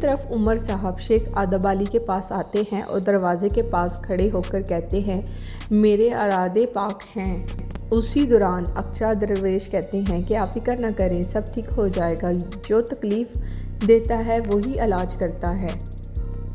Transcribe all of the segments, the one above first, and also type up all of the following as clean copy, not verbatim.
طرف عمر صاحب شیخ آدب علی کے پاس آتے ہیں اور دروازے کے پاس کھڑے ہو کر کہتے ہیں میرے ارادے پاک ہیں۔ اسی دوران اقچا درویش کہتے ہیں کہ آپ فکر نہ کریں، سب ٹھیک ہو جائے گا، جو تکلیف دیتا ہے وہی علاج کرتا ہے۔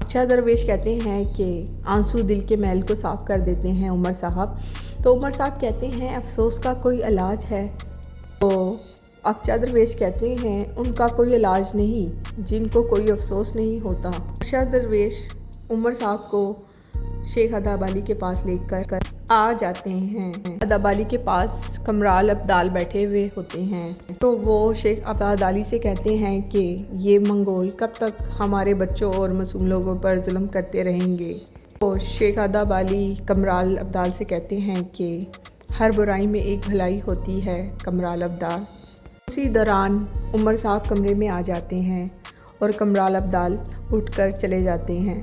اقچا درویش کہتے ہیں کہ آنسو دل کے میل کو صاف کر دیتے ہیں عمر صاحب۔ تو عمر صاحب کہتے ہیں افسوس کا کوئی علاج ہے؟ تو اقچا درویش کہتے ہیں ان کا کوئی علاج نہیں، جن کو کوئی افسوس نہیں ہوتا۔ اقچا درویش عمر صاحب کو شیخ آدب علی کے پاس لے کر آ جاتے ہیں۔ آدب علی کے پاس کمرال ابدال بیٹھے ہوئے ہوتے ہیں، تو وہ شیخ آدب علی سے کہتے ہیں کہ یہ منگول کب تک ہمارے بچوں اور معصوم لوگوں پر ظلم کرتے رہیں گے۔ تو شیخ آدب علی کمرال ابدال سے کہتے ہیں کہ ہر برائی میں ایک بھلائی ہوتی ہے کمرال ابدال۔ اسی دوران عمر صاحب کمرے میں آ جاتے ہیں اور کمرال ابدال اٹھ کر چلے جاتے ہیں۔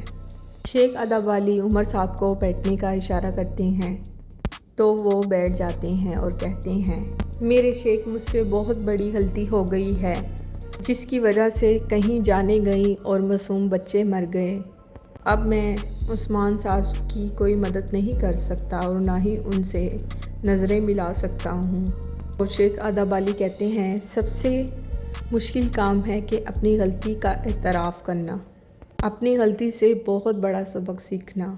شیخ آدب علی عمر صاحب کو بیٹھنے کا اشارہ کرتے ہیں تو وہ بیٹھ جاتے ہیں اور کہتے ہیں میرے شیخ مجھ سے بہت بڑی غلطی ہو گئی ہے، جس کی وجہ سے کہیں جانیں گئیں اور معصوم بچے مر گئے۔ اب میں عثمان صاحب کی کوئی مدد نہیں کر سکتا اور نہ ہی ان سے نظریں ملا سکتا ہوں۔ تو شیخ آدب علی کہتے ہیں سب سے مشکل کام ہے کہ اپنی غلطی کا اعتراف کرنا، اپنی غلطی سے بہت بڑا سبق سیکھنا۔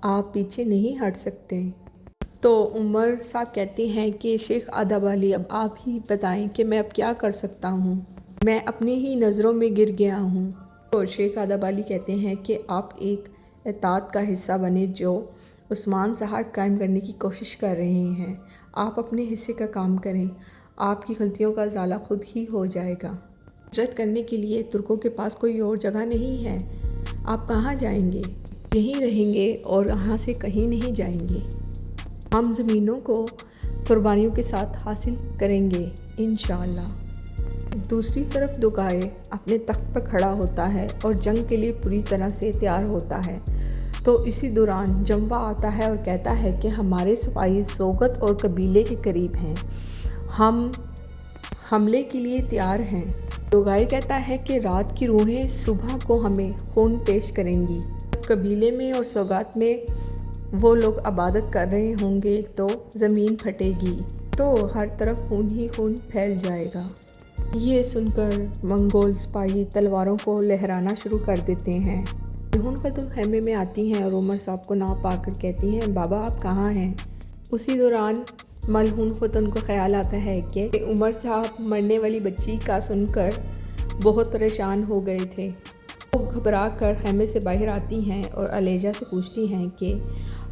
آپ پیچھے نہیں ہٹ سکتے۔ تو عمر صاحب کہتے ہیں کہ شیخ آدب علی اب آپ ہی بتائیں کہ میں اب کیا کر سکتا ہوں، میں اپنی ہی نظروں میں گر گیا ہوں۔ تو شیخ آدب علی کہتے ہیں کہ آپ ایک اتحاد کا حصہ بنیں جو عثمان صاحب قائم کرنے کی کوشش کر رہے ہیں۔ آپ اپنے حصے کا کام کریں، آپ کی غلطیوں کا ازالہ خود ہی ہو جائے گا۔ ہجرت کرنے کے لیے ترکوں کے پاس کوئی اور جگہ نہیں ہے، آپ کہاں جائیں گے؟ یہیں رہیں گے اور یہاں سے کہیں نہیں جائیں گے۔ ہم زمینوں کو قربانیوں کے ساتھ حاصل کریں گے انشاءاللہ۔ دوسری طرف دوگائے اپنے تخت پر کھڑا ہوتا ہے اور جنگ کے لیے پوری طرح سے تیار ہوتا ہے۔ تو اسی دوران جموا آتا ہے اور کہتا ہے کہ ہمارے سپاہی سوگت اور قبیلے کے قریب ہیں، ہم حملے کے لیے تیار ہیں۔ دوگائی کہتا ہے کہ رات کی روحیں صبح کو ہمیں خون پیش کریں گی۔ قبیلے میں اور سوگات میں وہ لوگ عبادت کر رہے ہوں گے تو زمین پھٹے گی، تو ہر طرف خون ہی خون پھیل جائے گا۔ یہ سن کر منگول سپاہی تلواروں کو لہرانا شروع کر دیتے ہیں۔ ملہون خاتون خیمے میں آتی ہیں اور عمر صاحب کو نہ پا کر کہتی ہیں بابا آپ کہاں ہیں؟ اسی دوران ملہون خاتون کو خیال آتا ہے کہ عمر صاحب مرنے والی بچی کا سن کر بہت پریشان ہو گئے تھے۔ وہ گھبرا کر خیمے سے باہر آتی ہیں اور علیجہ سے پوچھتی ہیں کہ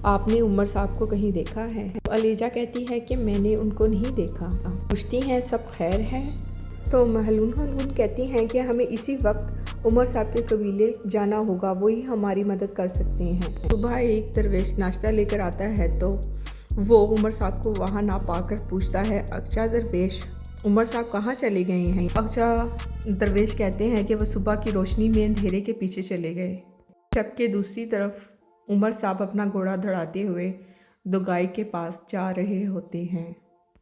آپ نے عمر صاحب کو کہیں دیکھا ہے؟ علیجہ کہتی ہے کہ میں نے ان کو نہیں دیکھا۔ پوچھتی ہیں سب خیر ہے؟ تو ملہون خاتون کہتی ہیں کہ ہمیں اسی وقت عمر صاحب کے قبیلے جانا ہوگا، وہی ہماری مدد کر سکتے ہیں۔ صبح ایک درویش ناشتہ لے کر آتا ہے تو وہ عمر صاحب کو وہاں نہ پا کر پوچھتا ہے اقچا درویش عمر صاحب کہاں چلے گئے ہیں؟ اقچا درویش کہتے ہیں کہ وہ صبح کی روشنی میں اندھیرے کے پیچھے چلے گئے، جبکہ دوسری طرف عمر صاحب اپنا گھوڑا دوڑاتے ہوئے دوگائی کے پاس جا رہے ہوتے ہیں۔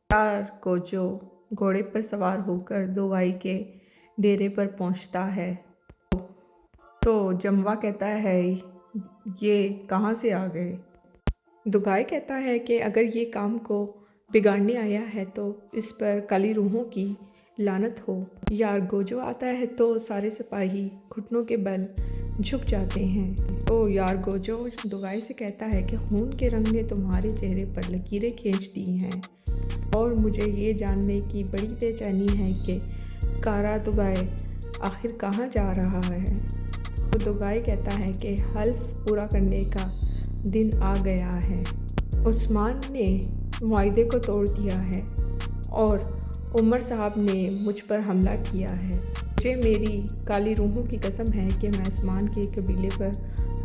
یار گوجو گھوڑے پر سوار ہو کر دوگائی کے ڈیرے پر پہنچتا ہے تو جموا کہتا ہے یہ کہاں سے آ گئے؟ دوگائی کہتا ہے کہ اگر یہ کام کو بگاڑنے آیا ہے تو اس پر کالی روحوں کی لعنت ہو۔ یار گوجو آتا ہے تو سارے سپاہی گھٹنوں کے بل جھک جاتے ہیں۔ تو یار گوجو دوگائی سے کہتا ہے کہ خون کے رنگ نے تمہارے چہرے پر لکیریں کھینچ دی ہیں اور مجھے یہ جاننے کی بڑی بے چینی ہے کہ کارا دوگائے آخر کہاں جا رہا ہے۔ تو دوگائی کہتا ہے کہ حلف پورا کرنے کا دن آ گیا ہے، عثمان نے معاہدے کو توڑ دیا ہے اور عمر صاحب نے مجھ پر حملہ کیا ہے۔ مجھے میری کالی روحوں کی قسم ہے کہ میں عثمان کے قبیلے پر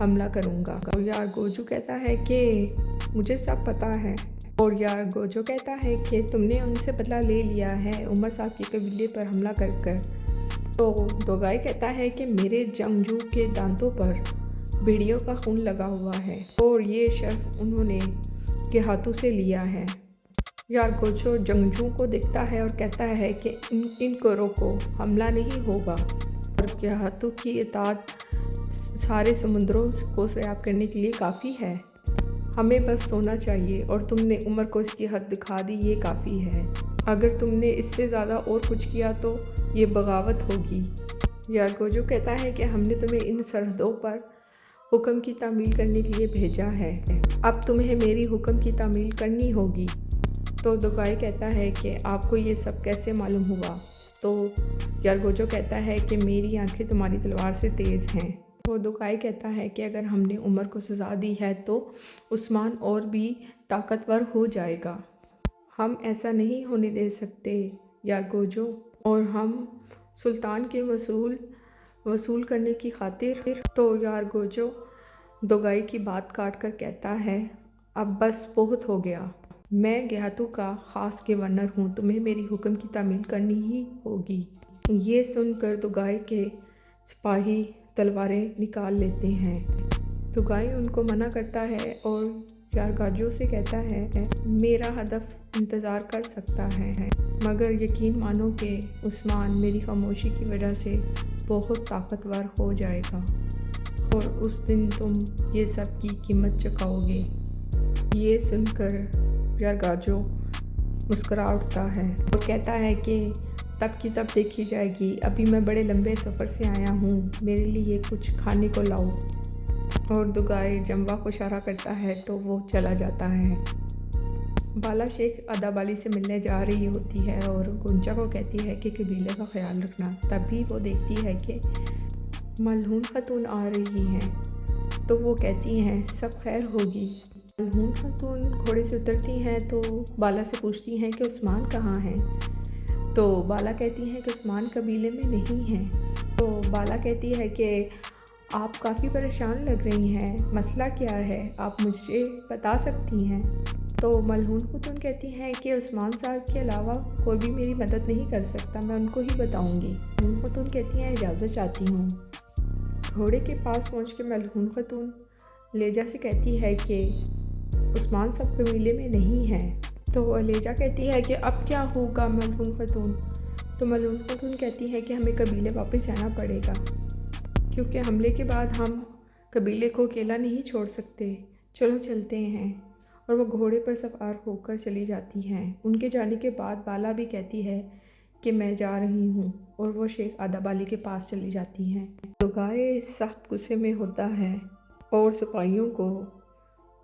حملہ کروں گا۔ اور یار گوجو کہتا ہے کہ مجھے سب پتہ ہے۔ اور یار گوجو کہتا ہے کہ تم نے ان سے بدلہ لے لیا ہے عمر صاحب کے قبیلے پر حملہ کر کر۔ تو دوگائی کہتا ہے کہ میرے جنگجو کے دانتوں پر بھیڑیوں کا خون لگا ہوا ہے اور یہ شرف انہوں نے کے ہاتھوں سے لیا ہے۔ یار گوجو جنگجو کو دیکھتا ہے اور کہتا ہے کہ ان کو روکو، حملہ نہیں ہوگا۔ اور گیہاتو کی اطاعت سارے سمندروں کو سیراب کرنے کے لیے کافی ہے۔ ہمیں بس سونا چاہیے اور تم نے عمر کو اس کی حد دکھا دی، یہ کافی ہے۔ اگر تم نے اس سے زیادہ اور کچھ کیا تو یہ بغاوت ہوگی۔ یارگوجو کہتا ہے کہ ہم نے تمہیں ان سرحدوں پر حکم کی تعمیل کرنے کے لیے بھیجا ہے، اب تمہیں میری حکم کی تعمیل کرنی ہوگی۔ تو دوگائی کہتا ہے کہ آپ کو یہ سب کیسے معلوم ہوا؟ تو یارگوجو کہتا ہے کہ میری آنکھیں تمہاری تلوار سے تیز ہیں۔ تو دوگائی کہتا ہے کہ اگر ہم نے عمر کو سزا دی ہے تو عثمان اور بھی طاقتور ہو جائے گا۔ ہم ایسا نہیں ہونے دے سکتے یارگوجو، اور ہم سلطان کے وصول کرنے کی خاطر۔ تو یارگوجو دوگائی کی بات کاٹ کر کہتا ہے اب بس بہت ہو گیا، میں گیہاتو کا خاص گورنر ہوں، تمہیں میری حکم کی تعمیل کرنی ہی ہوگی۔ یہ سن کر دوگائی کے سپاہی تلواریں نکال لیتے ہیں۔ دوگائی ان کو منع کرتا ہے اور یارگوجو سے کہتا ہے میرا ہدف انتظار کر سکتا ہے، مگر یقین مانو کہ عثمان میری خاموشی کی وجہ سے بہت طاقتور ہو جائے گا، اور اس دن تم یہ سب کی قیمت چکاؤ گے۔ یہ سن کر یارگوجو مسکرا اٹھتا ہے اور کہتا ہے کہ تب کی تب دیکھی جائے گی، ابھی میں بڑے لمبے سفر سے آیا ہوں، میرے لیے کچھ کھانے کو لاؤ۔ اور دوگائی جموا کو اشارہ کرتا ہے تو وہ چلا جاتا ہے۔ بالا شیخ ادابالی سے ملنے جا رہی ہوتی ہے اور گونچا کو کہتی ہے کہ قبیلے کا خیال رکھنا۔ تبھی وہ دیکھتی ہے کہ ملعون خاتون آ رہی ہیں، تو وہ کہتی ہیں سب خیر ہوگی۔ ملعون خاتون گھوڑے سے اترتی ہیں تو بالا سے پوچھتی ہیں کہ عثمان کہاں ہیں؟ تو بالا کہتی ہیں کہ عثمان قبیلے میں نہیں ہیں۔ تو بالا کہتی ہے کہ آپ کافی پریشان لگ رہی ہیں، مسئلہ کیا ہے، آپ مجھے بتا سکتی ہیں؟ تو ملعون خاتون کہتی ہیں کہ عثمان صاحب کے علاوہ کوئی بھی میری مدد نہیں کر سکتا، میں ان کو ہی بتاؤں گی۔ ملعون خاتون کہتی ہیں اجازت چاہتی ہوں۔ گھوڑے کے پاس پہنچ کے ملعون خاتون لیجا سے کہتی ہے کہ عثمان صاحب قبیلے میں نہیں ہیں۔ تو لیجا کہتی ہے کہ اب کیا ہوگا ملعون خاتون؟ تو ملعون خاتون کہتی ہے کہ ہمیں قبیلے واپس جانا پڑے گا، کیونکہ حملے کے بعد ہم قبیلے کو اکیلا نہیں چھوڑ سکتے، چلو چلتے ہیں۔ اور وہ گھوڑے پر سوار ہو کر چلی جاتی ہیں۔ ان کے جانے کے بعد بالا بھی کہتی ہے کہ میں جا رہی ہوں، اور وہ شیخ ادابالی کے پاس چلی جاتی ہیں۔ دوگائی سخت غصے میں ہوتا ہے اور سپاہیوں کو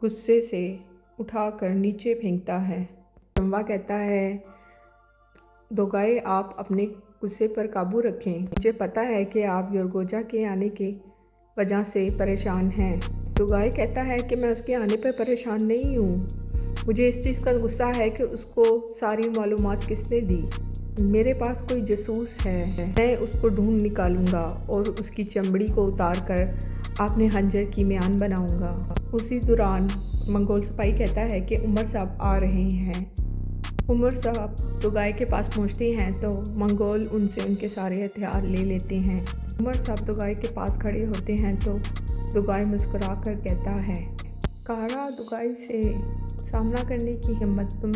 غصے سے اٹھا کر نیچے پھینکتا ہے۔ جموا کہتا ہے دوگائی آپ اپنے غصے پر قابو رکھیں، مجھے پتہ ہے کہ آپ یارگوجو کے آنے کی وجہ سے پریشان ہیں۔ دوگائی کہتا ہے کہ میں اس کے آنے پر پریشان نہیں ہوں، مجھے اس چیز کا غصہ ہے کہ اس کو ساری معلومات کس نے دی۔ میرے پاس کوئی جاسوس ہے، میں اس کو ڈھونڈ نکالوں گا اور اس کی چمڑی کو اتار کر اپنے خنجر کی میان بناؤں گا۔ اسی دوران منگول سپاہی کہتا ہے کہ عمر صاحب آ رہے ہیں۔ عمر صاحب دوگائی کے پاس پہنچتے ہیں تو منگول ان سے ان کے سارے ہتھیار لے لیتے ہیں۔ عمر صاحب دوگائی کے پاس کھڑے ہوتے ہیں تو دوگائی مسکرا کر کہتا ہے کارا دوگائی سے سامنا کرنے کی ہمت تم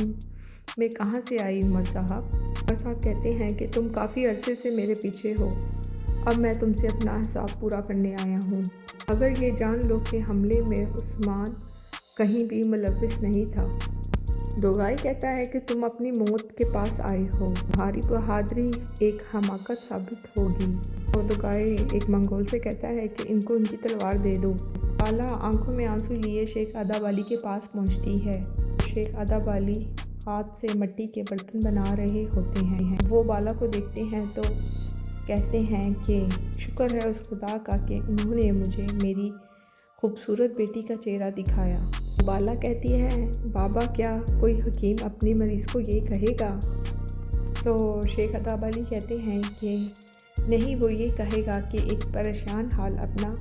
میں کہاں سے آئی عمر صاحب؟ عمر صاحب کہتے ہیں کہ تم کافی عرصے سے میرے پیچھے ہو، اب میں تم سے اپنا حساب پورا کرنے آیا ہوں۔ اگر یہ جان لو کہ حملے میں عثمان کہیں بھی ملوث نہیں تھا۔ دوگائی کہتا ہے کہ تم اپنی موت کے پاس آئے ہو، تمہاری بہادری ایک حماقت ثابت ہوگی۔ اور دوگائی ایک منگول سے کہتا ہے کہ ان کو ان کی تلوار دے دو۔ بالا آنکھوں میں آنسو لیے شیخ ادابالی کے پاس پہنچتی ہے۔ شیخ ادابالی ہاتھ سے مٹی کے برتن بنا رہے ہوتے ہیں۔ وہ بالا کو دیکھتے ہیں تو کہتے ہیں کہ شکر ہے اس خدا کا کہ انہوں نے مجھے میری خوبصورت بیٹی کا چہرہ دکھایا۔ بالا کہتی ہے بابا کیا کوئی حکیم اپنے مریض کو یہ کہے گا؟ تو شیخ ادابالی کہتے ہیں کہ نہیں، وہ یہ کہے گا کہ ایک پریشان حال اپنا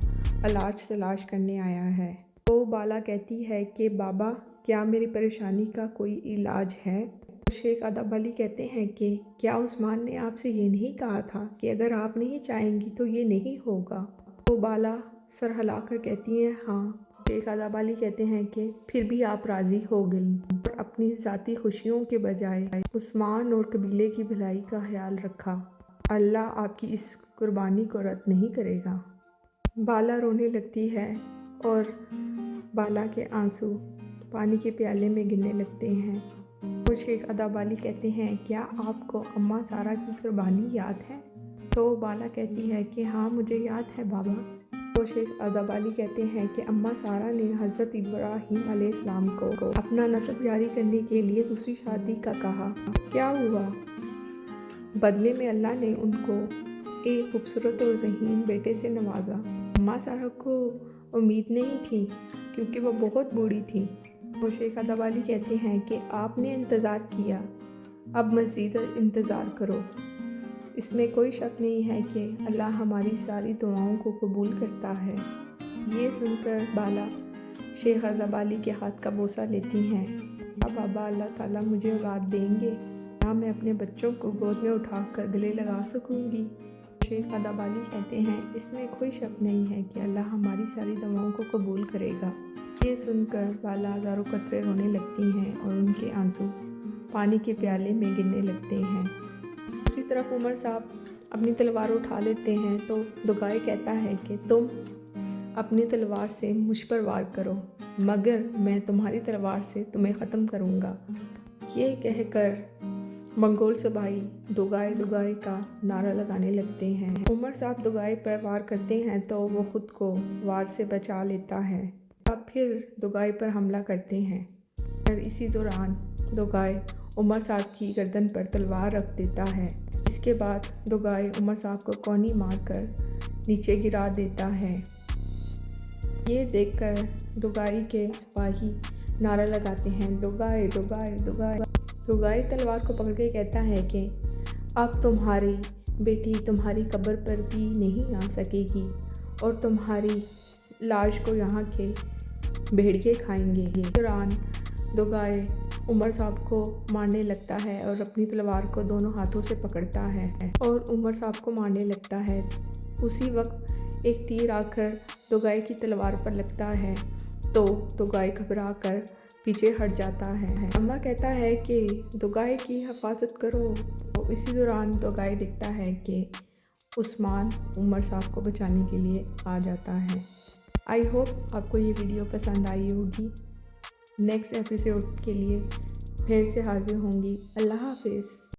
علاج تلاش کرنے آیا ہے۔ تو بالا کہتی ہے کہ بابا کیا میری پریشانی کا کوئی علاج ہے؟ شیخ ادابالی کہتے ہیں کہ کیا عثمان نے آپ سے یہ نہیں کہا تھا کہ اگر آپ نہیں چاہیں گی تو یہ نہیں ہوگا؟ تو بالا سر ہلا کر کہتی ہیں ہاں۔ شیخ ادابالی کہتے ہیں کہ پھر بھی آپ راضی ہو گئی اور اپنی ذاتی خوشیوں کے بجائے عثمان اور قبیلے کی بھلائی کا خیال رکھا۔ اللہ آپ کی اس قربانی کو رد نہیں کرے گا۔ بالا رونے لگتی ہے اور بالا کے آنسو پانی کے پیالے میں گرنے لگتے ہیں۔ اور شیخ ادابالی کہتے ہیں کیا آپ کو اماں سارا کی قربانی یاد ہے؟ تو بالا کہتی ہے کہ ہاں مجھے یاد ہے بابا۔ تو شیخ ادابالی کہتے ہیں کہ اماں سارا نے حضرت ابراہیم علیہ السلام کو اپنا نسل جاری کرنے کے لیے دوسری شادی کا کہا۔ کیا ہوا؟ بدلے میں اللہ نے ان کو ایک خوبصورت اور ذہین بیٹے سے نوازا۔ اماں سارا کو امید نہیں تھی کیونکہ وہ بہت بوڑھی تھی۔ وہ شیخ ادابالی کہتے ہیں کہ آپ نے انتظار کیا، اب مزید انتظار کرو۔ اس میں کوئی شک نہیں ہے کہ اللہ ہماری ساری دعاؤں کو قبول کرتا ہے۔ یہ سن کر بالا شیخ ادابالی کے ہاتھ کا بوسہ لیتی ہیں۔ کیا بابا اللہ تعالیٰ مجھے اولاد دیں گے؟ کیا میں اپنے بچوں کو گود میں اٹھا کر گلے لگا سکوں گی؟ شیخ ادابالی کہتے ہیں اس میں کوئی شک نہیں ہے کہ اللہ ہماری ساری دعاؤں کو قبول کرے گا۔ یہ سن کر بالا ہزاروں قطرے رونے لگتی ہیں اور ان کے آنسو پانی کے پیالے میں گرنے لگتے ہیں۔ دوسری طرف عمر صاحب اپنی تلوار اٹھا لیتے ہیں تو دگائی کہتا ہے کہ تم اپنی تلوار سے مجھ پر وار کرو مگر میں تمہاری تلوار سے تمہیں ختم کروں گا۔ یہ کہہ کر منگول سپاہی دگائی دگائی کا نعرہ لگانے لگتے ہیں۔ عمر صاحب دگائی پر وار کرتے ہیں تو وہ خود کو وار سے بچا لیتا ہے۔ اب پھر دگائی پر حملہ کرتے ہیں اور اسی دوران دگائی عمر صاحب کی گردن پر تلوار رکھ دیتا ہے۔ اس کے بعد دگائی عمر صاحب کو کونی مار کر نیچے گرا دیتا ہے۔ یہ دیکھ کر دگائی کے سپاہی نعرہ لگاتے ہیں دگائی دگائی دگائی۔ دگائی تلوار کو پکڑ کے کہتا ہے کہ اب تمہاری بیٹی تمہاری قبر پر بھی نہیں آ سکے گی اور تمہاری لاش کو یہاں کے بھیڑیے کھائیں گے۔ اس دوران دگائی عمر صاحب کو مارنے لگتا ہے اور اپنی تلوار کو دونوں ہاتھوں سے پکڑتا ہے اور عمر صاحب کو مارنے لگتا ہے۔ اسی وقت ایک تیر آ کر دگائی کی تلوار پر لگتا ہے تو دگائی گھبرا کر پیچھے ہٹ جاتا ہے۔ اماں کہتا ہے کہ دگائی کی حفاظت کرو۔ اسی دوران دگائی دیکھتا ہے کہ عثمان عمر صاحب کو بچانے کے لیے آ جاتا ہے۔ آئی ہوپ آپ کو یہ ویڈیو پسند آئی ہوگی۔ نیکسٹ ایپیسوڈ کے لیے پھر سے حاضر ہوں گی۔ اللہ حافظ۔